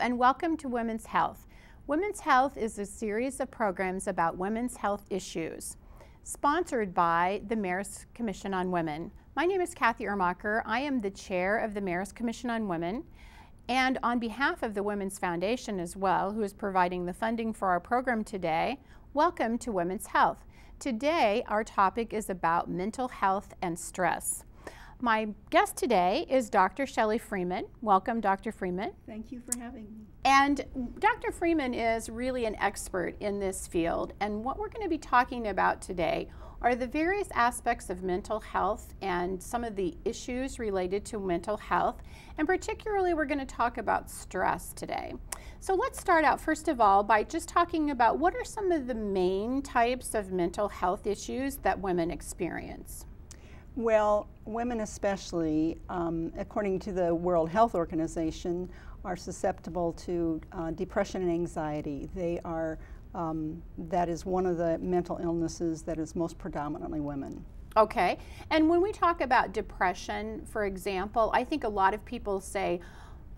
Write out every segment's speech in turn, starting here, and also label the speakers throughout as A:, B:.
A: and welcome to Women's Health. Women's Health is a series of programs about women's health issues, sponsored by the Mayor's Commission on Women. My name is Kathie Uhrmacher. I am the chair of the Mayor's Commission on Women, and on behalf of the Women's Foundation as well, who is providing the funding for our program today, welcome to Women's Health. Today, our topic is about mental health and stress. My guest today is Dr. Shelley Freeman. Welcome, Dr. Freeman.
B: Thank you for having me.
A: And Dr. Freeman is really an expert in this field, and what we're going to be talking about today are the various aspects of mental health and some of the issues related to mental health, and particularly we're going to talk about stress today. So let's start out first of all by just talking about what are some of the main types of mental health issues that women experience.
B: Well, women especially, according to the World Health Organization, are susceptible to depression and anxiety. They are, that is one of the mental illnesses that is most predominantly women.
A: Okay, and when we talk about depression, for example, I think a lot of people say,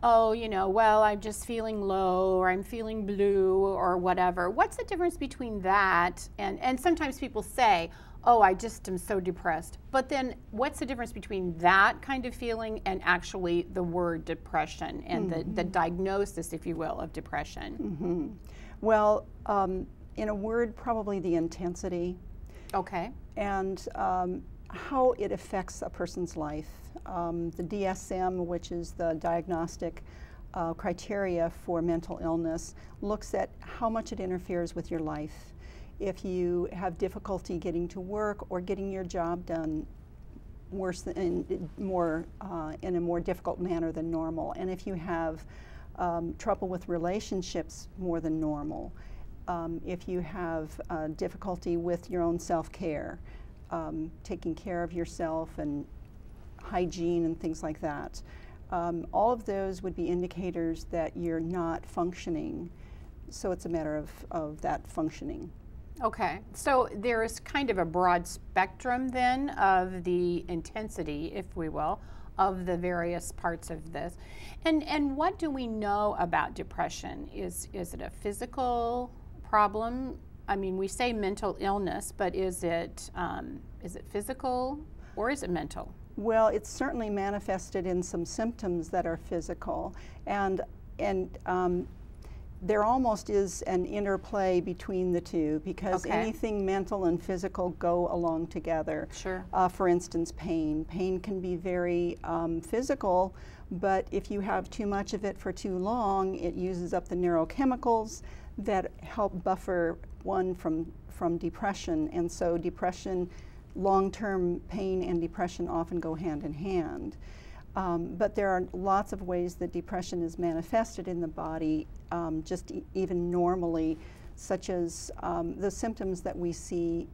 A: oh, you know, well, I'm just feeling low, or I'm feeling blue, or whatever. What's the difference between that and sometimes people say, oh, I just am so depressed. But then what's the difference between that kind of feeling and actually the word depression and the diagnosis, if you will, of depression?
B: Well, in a word, probably the intensity.
A: Okay.
B: And how it affects a person's life. The DSM, which is the Diagnostic criteria for mental illness, looks at how much it interferes with your life. If you have difficulty getting to work or getting your job done worse than, in a more difficult manner than normal, and if you have trouble with relationships more than normal, if you have difficulty with your own self-care, taking care of yourself and hygiene and things like that, all of those would be indicators that you're not functioning. So it's a matter of that functioning.
A: Okay, so there is kind of a broad spectrum then of the intensity, if we will, of the various parts of this. And what do we know about depression? Is it a physical problem? I mean, we say mental illness, but is it physical or is it mental?
B: Well, it's certainly manifested in some symptoms that are physical, and there almost is an interplay between the two, because anything mental and physical go along together.
A: Sure.
B: For instance, pain. Pain can be very physical, but if you have too much of it for too long, it uses up the neurochemicals that help buffer one from depression. And so depression, long-term pain and depression often go hand in hand. But there are lots of ways that depression is manifested in the body, just even normally, such as the symptoms that we see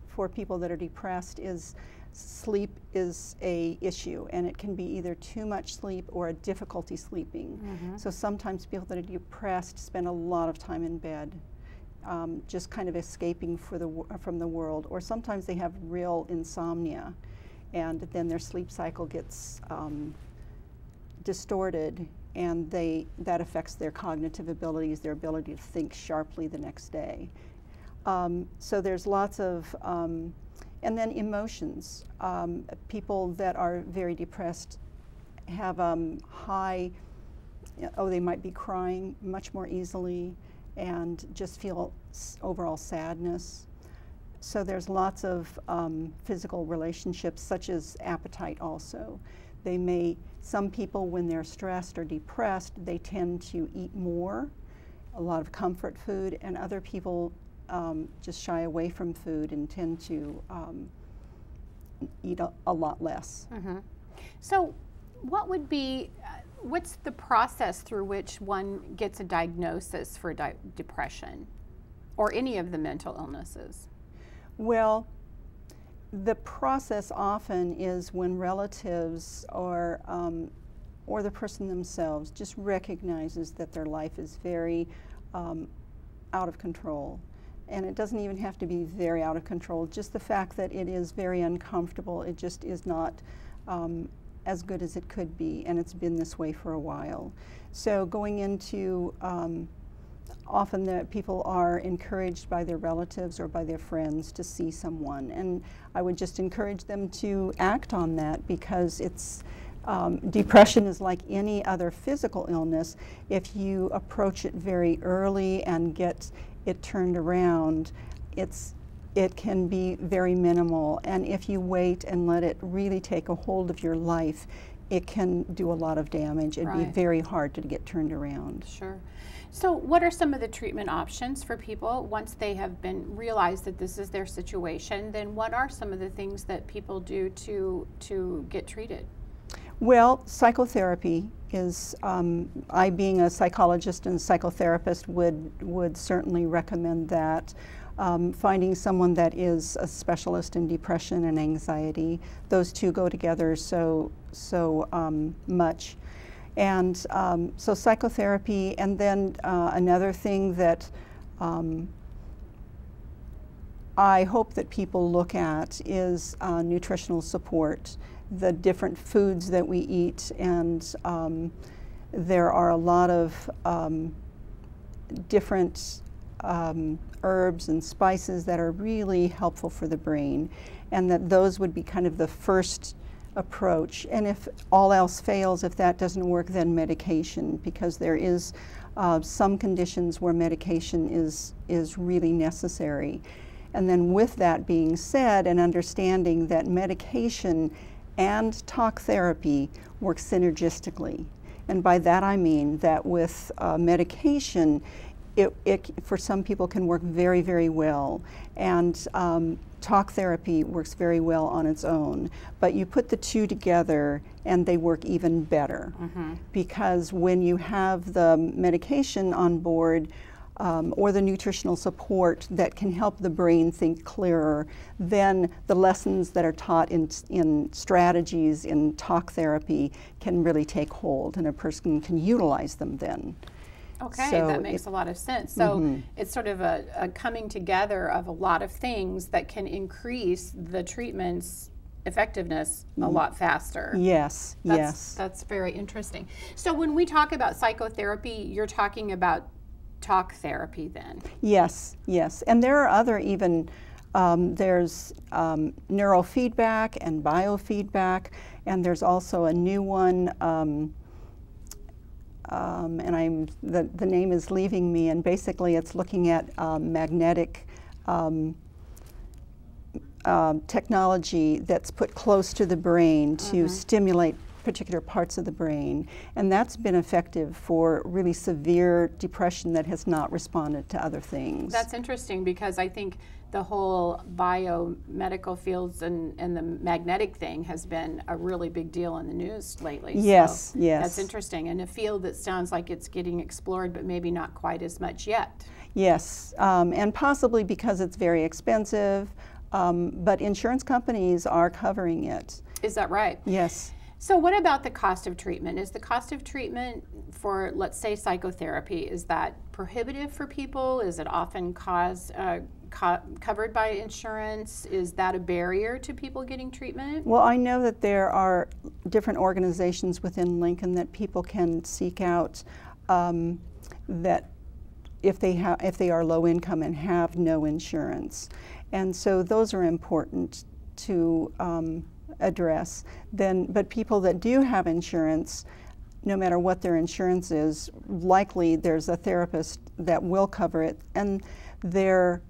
B: for people that are depressed is sleep is a issue, and it can be either too much sleep or a difficulty sleeping. So sometimes people that are depressed spend a lot of time in bed, just kind of escaping from the world, or sometimes they have real insomnia, and then their sleep cycle gets distorted, and that affects their cognitive abilities, their ability to think sharply the next day. So there's lots of, and then emotions. People that are very depressed have high, they might be crying much more easily and just feel overall sadness. So there's lots of physical relationships, such as appetite also. Some people, when they're stressed or depressed, they tend to eat more, a lot of comfort food, and other people just shy away from food and tend to eat a lot less.
A: So what would be, what's the process through which one gets a diagnosis for depression or any of the mental illnesses?
B: Well, the process often is when relatives or the person themselves just recognizes that their life is very out of control. And it doesn't even have to be very out of control, just the fact that it is very uncomfortable. It just is not as good as it could be, and it's been this way for a while. So going into, often the people are encouraged by their relatives or by their friends to see someone, and I would just encourage them to act on that, because it's depression is like any other physical illness. If you approach it very early and get it turned around, it can be very minimal, and if you wait and let it really take a hold of your life, it can do a lot of damage. It'd be very hard to get turned around.
A: Sure. So what are some of the treatment options for people once they have been realized that this is their situation? Then what are some of the things that people do to get treated?
B: Well, psychotherapy is, I being a psychologist and psychotherapist would certainly recommend that. Finding someone that is a specialist in depression and anxiety, those two go together so much. And so psychotherapy, and then another thing that I hope that people look at is nutritional support, the different foods that we eat, and there are a lot of different herbs and spices that are really helpful for the brain, and that those would be kind of the first approach. And if all else fails, if that doesn't work, then medication, because there is some conditions where medication is really necessary. And then with that being said, and understanding that medication and talk therapy work synergistically. And by that I mean that with medication, it for some people can work very, very well, and talk therapy works very well on its own, but you put the two together and they work even better, because when you have the medication on board or the nutritional support that can help the brain think clearer, then the lessons that are taught in strategies in talk therapy can really take hold, and a person can utilize them then.
A: Okay, so that makes a lot of sense. So it's sort of a coming together of a lot of things that can increase the treatment's effectiveness a lot faster.
B: Yes, yes.
A: That's very interesting. So when we talk about psychotherapy, you're talking about talk therapy then? Yes,
B: yes. And there are other even, there's neurofeedback and biofeedback, and there's also a new one, and the name is leaving me, and basically it's looking at magnetic technology that's put close to the brain to stimulate particular parts of the brain, and that's been effective for really severe depression that has not responded to other things.
A: That's interesting, because I think the whole biomedical fields and the magnetic thing has been a really big deal in the news lately.
B: Yes,
A: so
B: yes.
A: That's interesting, and a field that sounds like it's getting explored, but maybe not quite as much yet.
B: Yes, and possibly because it's very expensive, but insurance companies are covering it.
A: Is that right?
B: Yes.
A: So what about the cost of treatment? Is the cost of treatment for, let's say, psychotherapy, is that prohibitive for people? Is it often covered by insurance? Is that a barrier to people getting treatment?
B: Well, I know that there are different organizations within Lincoln that people can seek out that if they are low income and have no insurance. And so those are important to address. But people that do have insurance, no matter what their insurance is, likely there's a therapist that will cover it, and their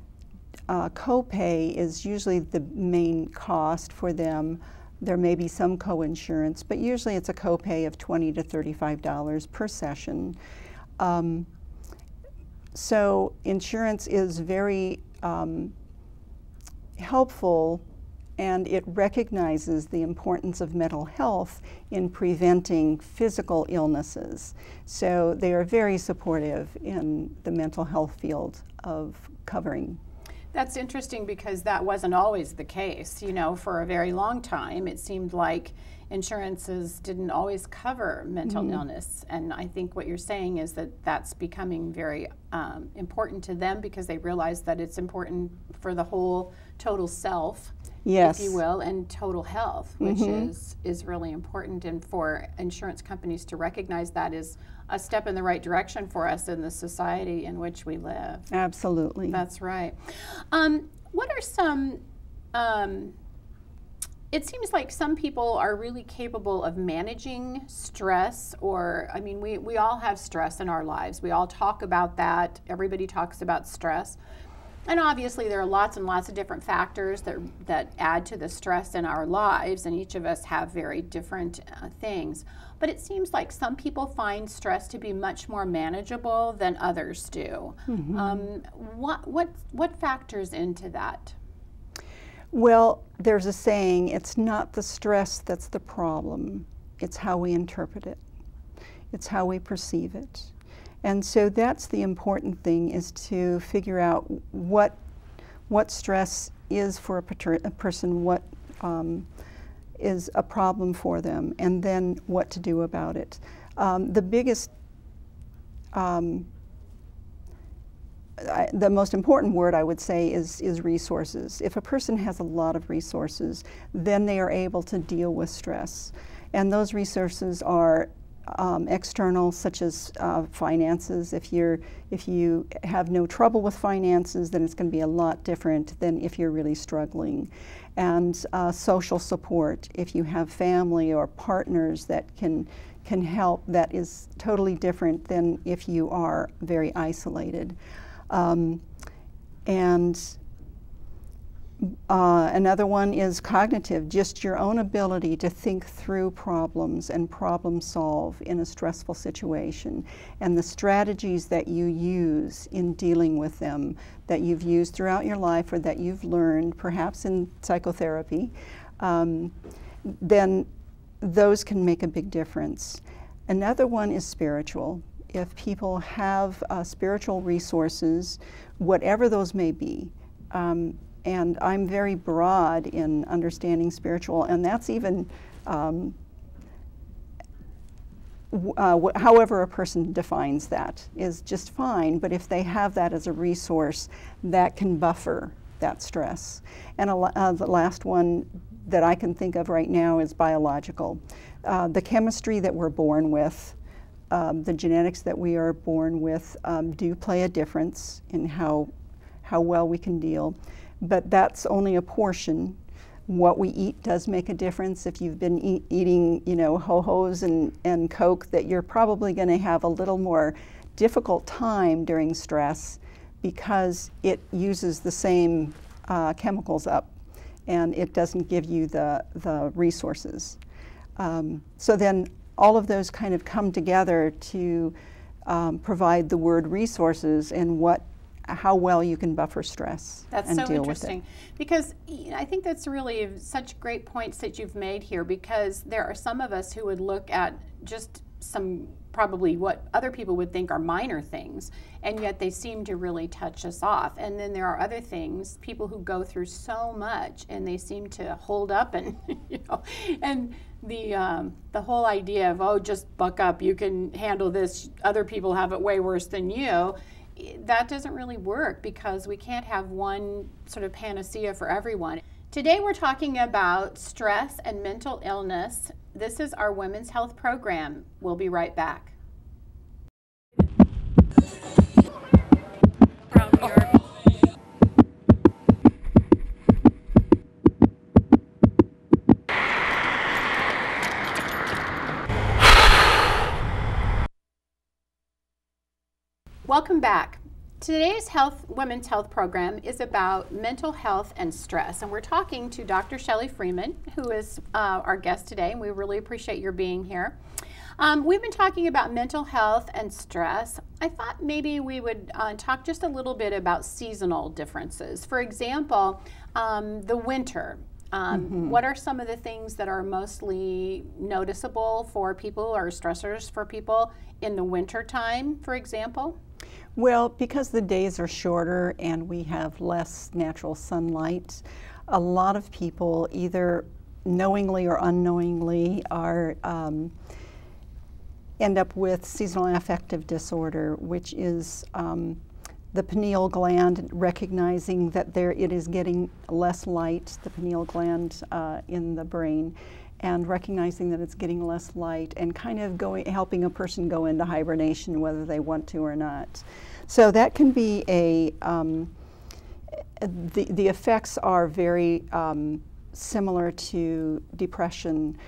B: copay is usually the main cost for them. There may be some co-insurance, but usually it's a copay of $20 to $35 per session. So insurance is very helpful, and it recognizes the importance of mental health in preventing physical illnesses. So they are very supportive in the mental health field of covering.
A: That's interesting, because that wasn't always the case. You know, for a very long time, it seemed like insurances didn't always cover mental illness. And I think what you're saying is that that's becoming very important to them, because they realize that it's important for the whole total self.
B: yes,
A: if you will, and total health, which is really important. And for insurance companies to recognize that is a step in the right direction for us in the society in which we live.
B: Absolutely.
A: That's right. What are some, it seems like some people are really capable of managing stress, or, I mean, we all have stress in our lives. We all talk about that. Everybody talks about stress. And obviously there are lots and lots of different factors that add to the stress in our lives, and each of us have very different things. But it seems like some people find stress to be much more manageable than others do. What factors into that?
B: Well, there's a saying, it's not the stress that's the problem, it's how we interpret it. It's how we perceive it. And so that's the important thing, is to figure out what stress is for a person, what is a problem for them, and then what to do about it. The most important word, I would say, is resources. If a person has a lot of resources, then they are able to deal with stress. And those resources are external, such as finances. If you have no trouble with finances, then it's going to be a lot different than if you're really struggling. And social support. If you have family or partners that can help, that is totally different than if you are very isolated. Another one is cognitive, just your own ability to think through problems and problem solve in a stressful situation, and the strategies that you use in dealing with them, that you've used throughout your life or that you've learned perhaps in psychotherapy, then those can make a big difference. Another one is spiritual. If people have spiritual resources, whatever those may be, and I'm very broad in understanding spiritual, and that's even however a person defines that is just fine, but if they have that as a resource, that can buffer that stress. And the last one that I can think of right now is biological. The chemistry that we're born with, the genetics that we are born with do play a difference in how well we can deal. But that's only a portion. What we eat does make a difference. If you've been eating, Ho-Hos and Coke, that you're probably going to have a little more difficult time during stress because it uses the same chemicals up, and it doesn't give you the resources. So then all of those kind of come together to provide the word resources and how well you can buffer stress and deal with it. That's so interesting,
A: because I think that's really such great points that you've made here, because there are some of us who would look at just some probably what other people would think are minor things, and yet they seem to really touch us off. And then there are other things, people who go through so much and they seem to hold up, and and the whole idea of, oh, just buck up, you can handle this, other people have it way worse than you, that doesn't really work, because we can't have one sort of panacea for everyone. Today we're talking about stress and mental illness. This is our Women's Health Program. We'll be right back. Welcome back. Today's Women's Health Program is about mental health and stress, and we're talking to Dr. Shelley Freeman, who is our guest today, and we really appreciate your being here. We've been talking about mental health and stress. I thought maybe we would talk just a little bit about seasonal differences. For example, the winter. What are some of the things that are mostly noticeable for people, or stressors for people in the winter time, for example?
B: Well, because the days are shorter and we have less natural sunlight, a lot of people, either knowingly or unknowingly, end up with seasonal affective disorder, which is the pineal gland, recognizing that it is getting less light, the pineal gland in the brain, and recognizing that it's getting less light, and kind of helping a person go into hibernation whether they want to or not. So that can be the effects are very similar to depression.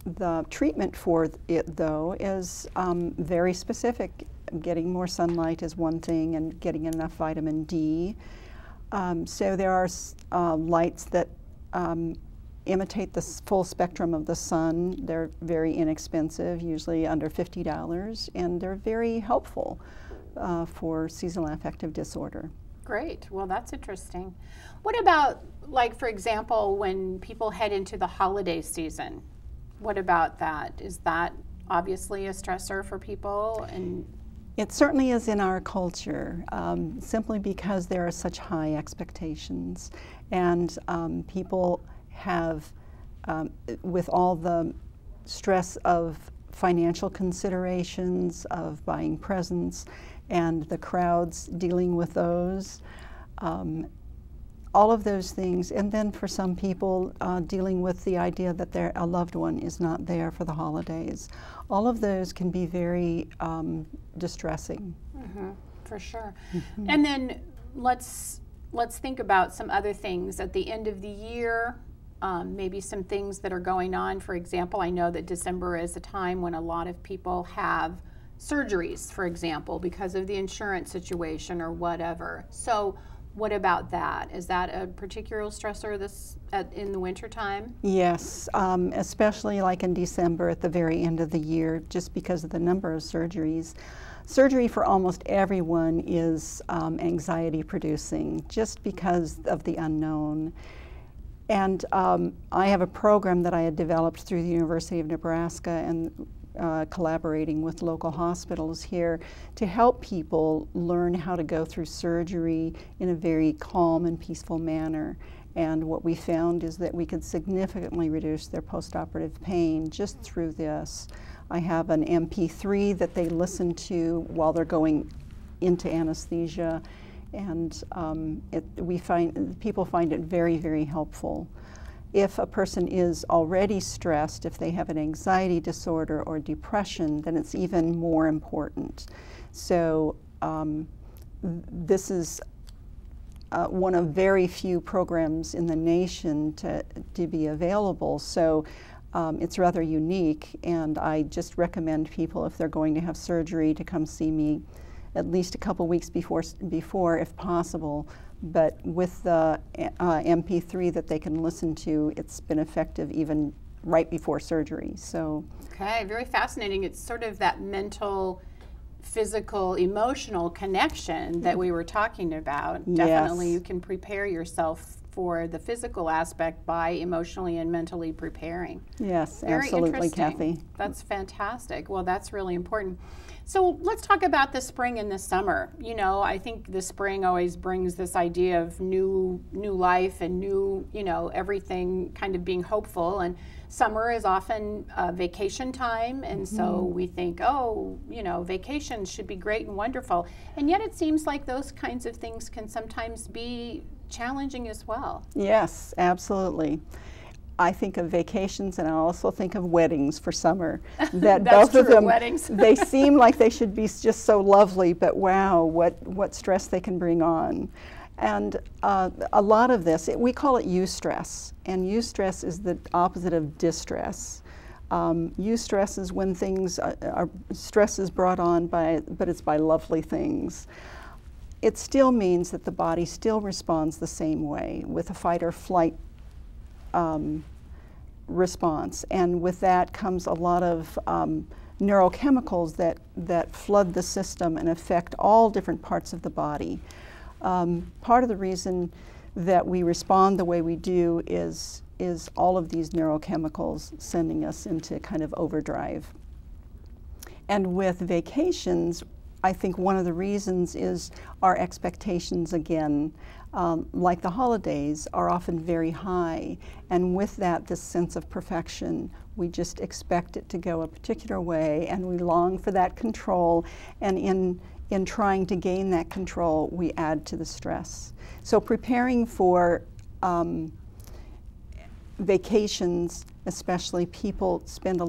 B: The treatment for it, though, is very specific. Getting more sunlight is one thing, and getting enough vitamin D. So there are lights that imitate the full spectrum of the sun. They're very inexpensive, usually under $50, and they're very helpful for seasonal affective disorder.
A: Great. Well, that's interesting. What about, like, for example, when people head into the holiday season? What about that? Is that obviously a stressor for people? And
B: it certainly is in our culture, simply because there are such high expectations, and people have, with all the stress of financial considerations, of buying presents, and the crowds dealing with those, all of those things, and then for some people dealing with the idea that a loved one is not there for the holidays. All of those can be very distressing.
A: Mm-hmm, for sure. Mm-hmm. And then let's think about some other things at the end of the year. Maybe some things that are going on. For example, I know that December is a time when a lot of people have surgeries, for example, because of the insurance situation or whatever. So what about that? Is that a particular stressor in the winter time?
B: Yes, especially like in December at the very end of the year, just because of the number of surgeries. Surgery for almost everyone is anxiety producing, just because of the unknown. And I have a program that I had developed through the University of Nebraska and collaborating with local hospitals here to help people learn how to go through surgery in a very calm and peaceful manner. And what we found is that we could significantly reduce their postoperative pain just through this. I have an MP3 that they listen to while they're going into anesthesia, and people find it very, very helpful. If a person is already stressed, if they have an anxiety disorder or depression, then it's even more important. So this is one of very few programs in the nation to be available. So it's rather unique, and I just recommend people, if they're going to have surgery, to come see me at least a couple weeks before if possible. But with the MP3 that they can listen to, it's been effective even right before surgery. So
A: okay, very fascinating. It's sort of that mental, physical, emotional connection that we were talking about.
B: Yes.
A: Definitely you can prepare yourself for the physical aspect by emotionally and mentally preparing.
B: Yes,
A: very
B: absolutely, Kathy.
A: That's fantastic. Well, that's really important. So let's talk about the spring and the summer. You know, I think the spring always brings this idea of new life and new, everything kind of being hopeful. And summer is often vacation time. And so we think, vacation should be great and wonderful. And yet it seems like those kinds of things can sometimes be challenging as well.
B: Yes, absolutely. I think of vacations, and I also think of weddings for summer. That both of them,
A: weddings.
B: They seem like they should be just so lovely, but wow, what stress they can bring on. And a lot of this, we call it eustress, and eustress is the opposite of distress. Eustress is when stress is brought on but it's by lovely things. It still means that the body still responds the same way with a fight or flight response, and with that comes a lot of neurochemicals that flood the system and affect all different parts of the body. Part of the reason that we respond the way we do is all of these neurochemicals sending us into kind of overdrive. And with vacations, I think one of the reasons is our expectations, again, like the holidays, are often very high. And with that, this sense of perfection, we just expect it to go a particular way, and we long for that control. And in trying to gain that control, we add to the stress. So preparing for vacations, especially, people spend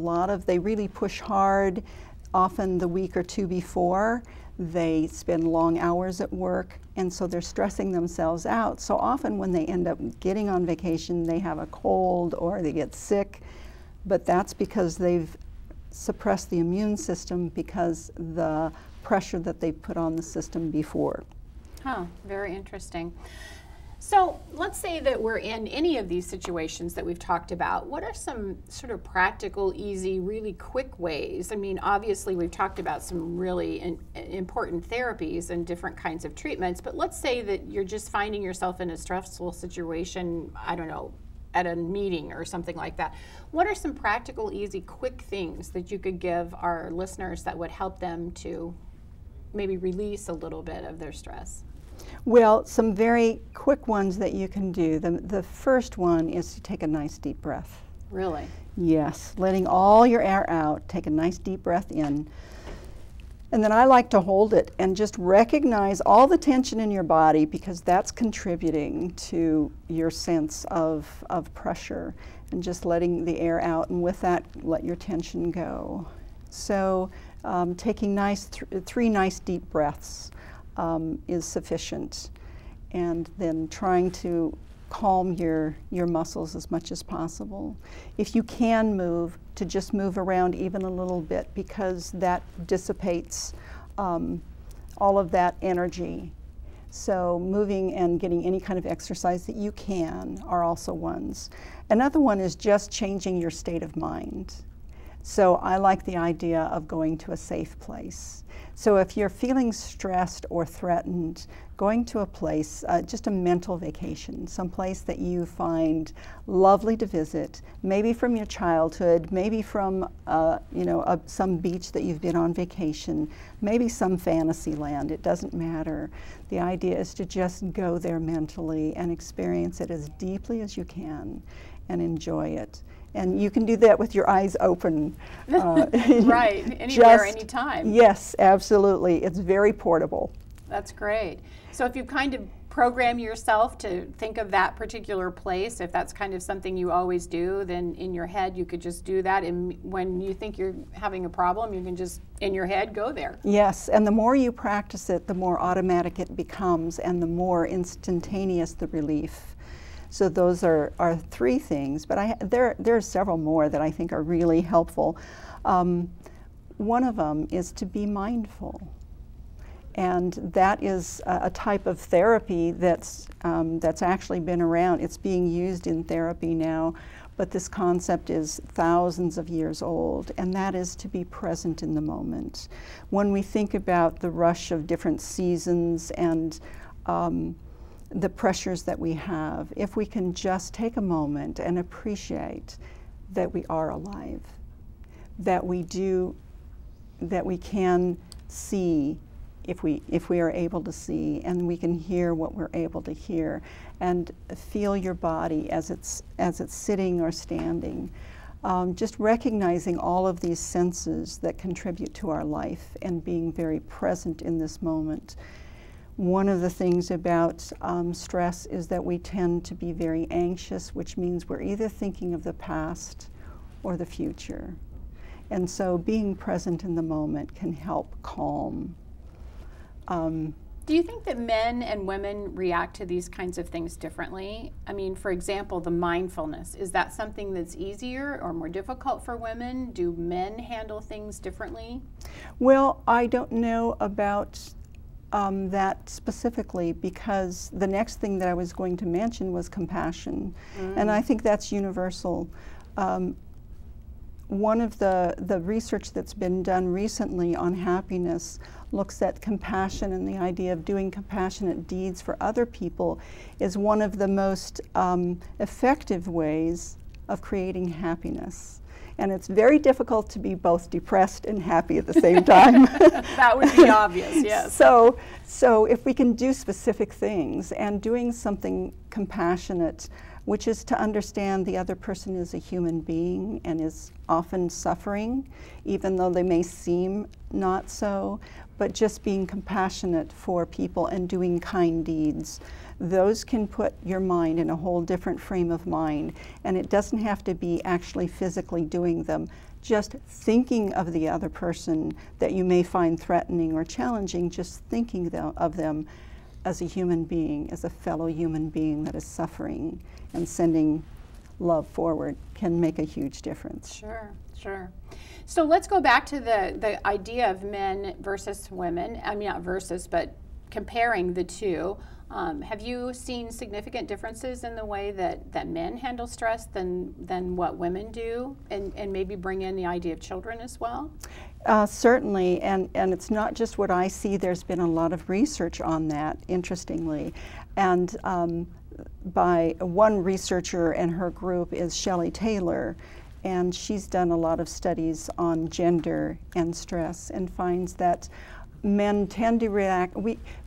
B: they really push hard, often the week or two before. They spend long hours at work, and so they're stressing themselves out. So often when they end up getting on vacation, they have a cold or they get sick, but that's because they've suppressed the immune system because the pressure that they put on the system before.
A: Huh, very interesting. So let's say that we're in any of these situations that we've talked about. What are some sort of practical, easy, really quick ways? I mean, obviously we've talked about some really important therapies and different kinds of treatments, but let's say that you're just finding yourself in a stressful situation, I don't know, at a meeting or something like that. What are some practical, easy, quick things that you could give our listeners that would help them to maybe release a little bit of their stress?
B: Well, some very quick ones that you can do. The first one is to take a nice deep breath.
A: Really?
B: Yes, letting all your air out, take a nice deep breath in. And then I like to hold it and just recognize all the tension in your body, because that's contributing to your sense of pressure, and just letting the air out, and with that, let your tension go. So taking three nice deep breaths is sufficient, and then trying to calm your muscles as much as possible. If you can move, to just move around even a little bit, because that dissipates all of that energy. So moving and getting any kind of exercise that you can are also ones. Another one is just changing your state of mind. So I like the idea of going to a safe place. So if you're feeling stressed or threatened, going to a place, just a mental vacation, someplace that you find lovely to visit, maybe from your childhood, maybe from some beach that you've been on vacation, maybe some fantasy land, it doesn't matter. The idea is to just go there mentally and experience it as deeply as you can and enjoy it. And you can do that with your eyes open.
A: Right, anywhere, anytime.
B: Yes, absolutely. It's very portable.
A: That's great. So if you kind of program yourself to think of that particular place, if that's kind of something you always do, then in your head you could just do that. And when you think you're having a problem, you can just, in your head, go there.
B: Yes, and the more you practice it, the more automatic it becomes, and the more instantaneous the relief. So those are three things, but there are several more that I think are really helpful. One of them is to be mindful. And that is a type of therapy that's actually been around. It's being used in therapy now, but this concept is thousands of years old, and that is to be present in the moment. When we think about the rush of different seasons and the pressures that we have, if we can just take a moment and appreciate that we are alive, that we can see if we are able to see, and we can hear what we're able to hear, and feel your body as it's sitting or standing. Just recognizing all of these senses that contribute to our life and being very present in this moment. One of the things about stress is that we tend to be very anxious, which means we're either thinking of the past or the future. And so being present in the moment can help calm.
A: Do you think that men and women react to these kinds of things differently? I mean, for example, the mindfulness, is that something that's easier or more difficult for women? Do men handle things differently?
B: Well, I don't know about that specifically, because the next thing that I was going to mention was compassion. And I think that's universal. One of the research that's been done recently on happiness looks at compassion, and the idea of doing compassionate deeds for other people is one of the most effective ways of creating happiness. And it's very difficult to be both depressed and happy at the same time.
A: That would be obvious, yes.
B: So if we can do specific things, and doing something compassionate which is to understand the other person is a human being and is often suffering, even though they may seem not so, but just being compassionate for people and doing kind deeds. Those can put your mind in a whole different frame of mind, and it doesn't have to be actually physically doing them. Just thinking of the other person that you may find threatening or challenging, just thinking of them as a human being, as a fellow human being that is suffering, and sending love forward can make a huge difference.
A: Sure, sure. So let's go back to the idea of men versus women. I mean, not versus, but comparing the two. Have you seen significant differences in the way that men handle stress than what women do, and maybe bring in the idea of children as well?
B: Certainly, and it's not just what I see. There's been a lot of research on that, interestingly. And by one researcher, and her group is Shelley Taylor, and she's done a lot of studies on gender and stress, and finds that men tend to react,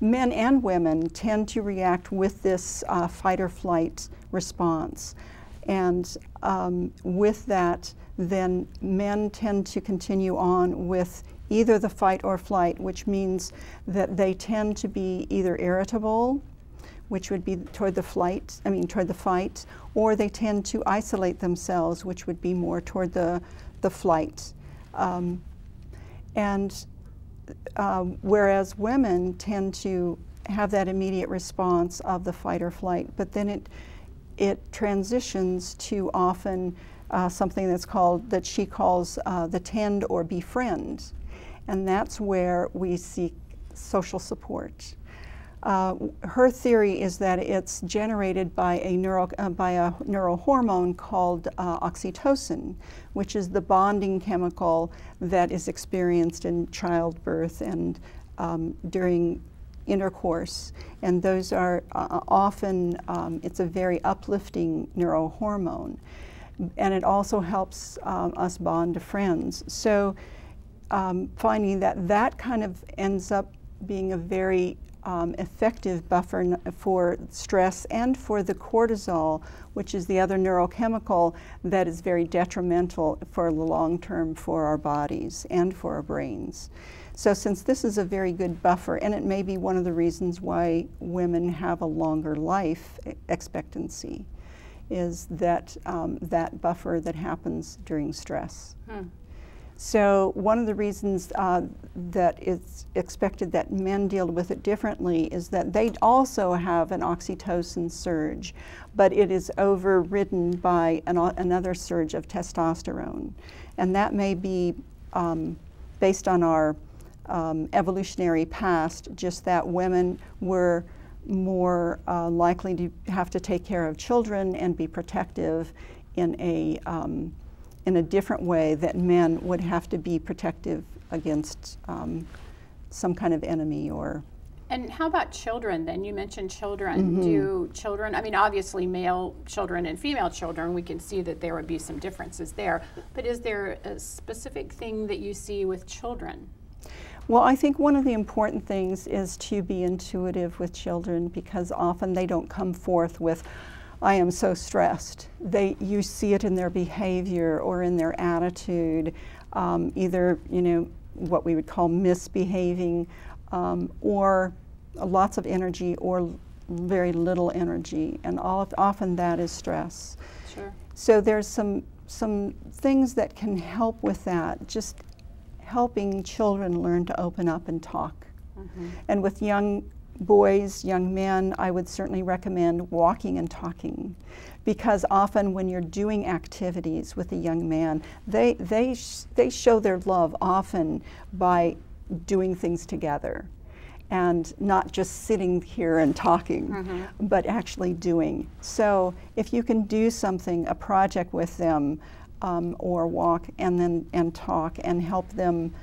B: men and women tend to react with this fight or flight response. And with that, then men tend to continue on with either the fight or flight, which means that they tend to be either irritable, which would be toward the fight, or they tend to isolate themselves, which would be more toward the flight. Whereas women tend to have that immediate response of the fight or flight, but then it transitions to often something that she calls the tend or befriend, and that's where we seek social support. Her theory is that it's generated by a neurohormone called oxytocin, which is the bonding chemical that is experienced in childbirth and during intercourse. And those are often, it's a very uplifting neurohormone. And it also helps us bond to friends. So finding that kind of ends up being a very effective buffer for stress and for the cortisol, which is the other neurochemical that is very detrimental for the long term for our bodies and for our brains. So since this is a very good buffer, and it may be one of the reasons why women have a longer life expectancy, is that that buffer that happens during stress. So one of the reasons that it's expected that men deal with it differently is that they also have an oxytocin surge, but it is overridden by another surge of testosterone. And that may be based on our evolutionary past, just that women were more likely to have to take care of children and be protective in a different way that men would have to be protective against some kind of enemy or.
A: And how about children then? You mentioned children. Do children, I mean, obviously male children and female children, we can see that there would be some differences there, but is there a specific thing that you see with children?
B: Well, I think one of the important things is to be intuitive with children, because often they don't come forth with, I am so stressed. You see it in their behavior or in their attitude, either what we would call misbehaving, or lots of energy or very little energy, and often that is stress.
A: Sure.
B: So there's some things that can help with that, just helping children learn to open up and talk. And with young boys, young men, I would certainly recommend walking and talking, because often when you're doing activities with a young man, they show their love often by doing things together, and not just sitting here and talking, but actually doing. So if you can do something, a project with them, or walk and talk and help them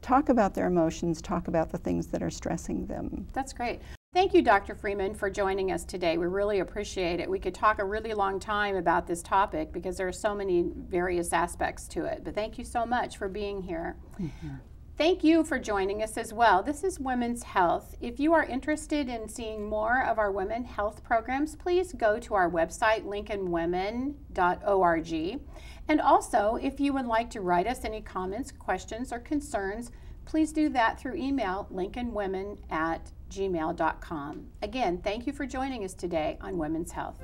B: talk about their emotions, talk about the things that are stressing them.
A: That's great. Thank you, Dr. Freeman, for joining us today. We really appreciate it. We could talk a really long time about this topic because there are so many various aspects to it. But thank you so much for being here. Thank you for joining us as well. This is Women's Health. If you are interested in seeing more of our women health programs, please go to our website, lincolnwomen.org. And also, if you would like to write us any comments, questions, or concerns, please do that through email, lincolnwomen@gmail.com. Again, thank you for joining us today on Women's Health.